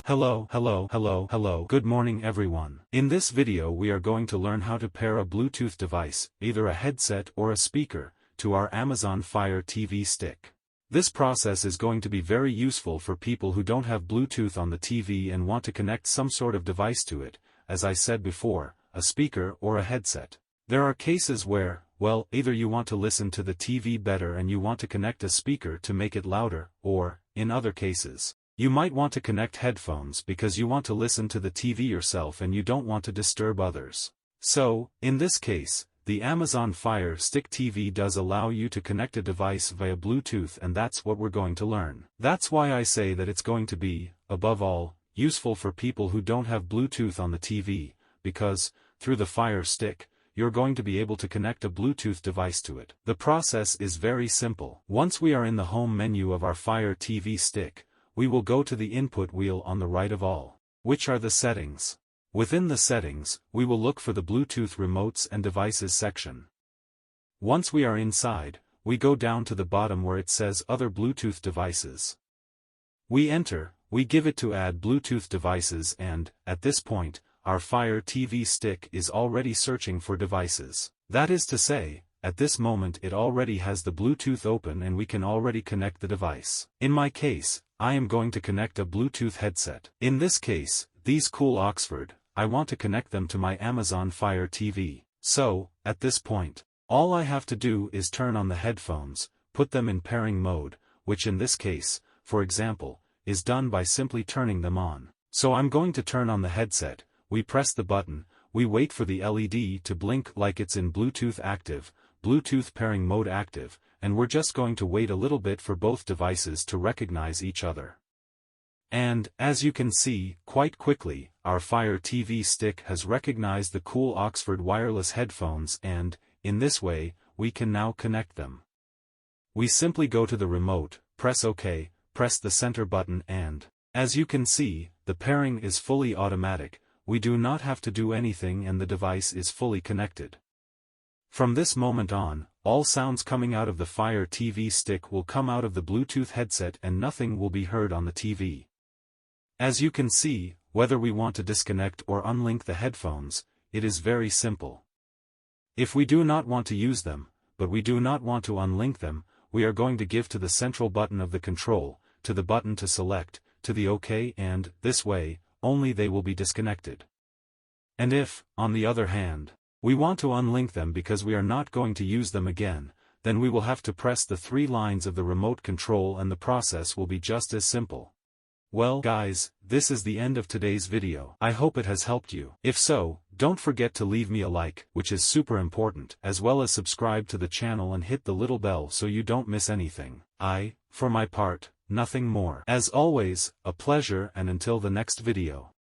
Hello, good morning everyone. In this video we are going to learn how to pair a Bluetooth device, either a headset or a speaker, to our Amazon Fire TV stick. This process is going to be very useful for people who don't have Bluetooth on the TV and want to connect some sort of device to it, as I said before, a speaker or a headset. There are cases where, well, either you want to listen to the TV better and you want to connect a speaker to make it louder, or, in other cases, you might want to connect headphones because you want to listen to the TV yourself and you don't want to disturb others. So, in this case, the Amazon Fire Stick TV does allow you to connect a device via Bluetooth, and that's what we're going to learn. That's why I say that it's going to be, above all, useful for people who don't have Bluetooth on the TV, because, through the Fire Stick, you're going to be able to connect a Bluetooth device to it. The process is very simple. Once we are in the home menu of our Fire TV stick, we will go to the input wheel on the right of all, which are the settings. Within the settings, we will look for the Bluetooth remotes and devices section. Once we are inside, we go down to the bottom where it says other Bluetooth devices. We enter, we give it to add Bluetooth devices, and, at this point, our Fire TV stick is already searching for devices. That is to say, at this moment it already has the Bluetooth open and we can already connect the device. In my case, I am going to connect a Bluetooth headset. In this case, these cool Oxford, I want to connect them to my Amazon Fire TV. So, at this point, all I have to do is turn on the headphones, put them in pairing mode, which in this case, for example, is done by simply turning them on. So I'm going to turn on the headset, we press the button, we wait for the LED to blink like it's in Bluetooth active, Bluetooth pairing mode active, and we're just going to wait a little bit for both devices to recognize each other. And, as you can see, quite quickly, our Fire TV stick has recognized the cool Oxford wireless headphones and, in this way, we can now connect them. We simply go to the remote, press OK, press the center button and, as you can see, the pairing is fully automatic, we do not have to do anything and the device is fully connected. From this moment on, all sounds coming out of the Fire TV stick will come out of the Bluetooth headset and nothing will be heard on the TV. As you can see, whether we want to disconnect or unlink the headphones, it is very simple. If we do not want to use them, but we do not want to unlink them, we are going to give to the central button of the control, to the button to select, to the OK, and, this way, only they will be disconnected. And if, on the other hand, we want to unlink them because we are not going to use them again, then we will have to press the 3 lines of the remote control and the process will be just as simple. Well guys, this is the end of today's video. I hope it has helped you. If so, don't forget to leave me a like, which is super important, as well as subscribe to the channel and hit the little bell so you don't miss anything. For my part, nothing more. As always, a pleasure, and until the next video.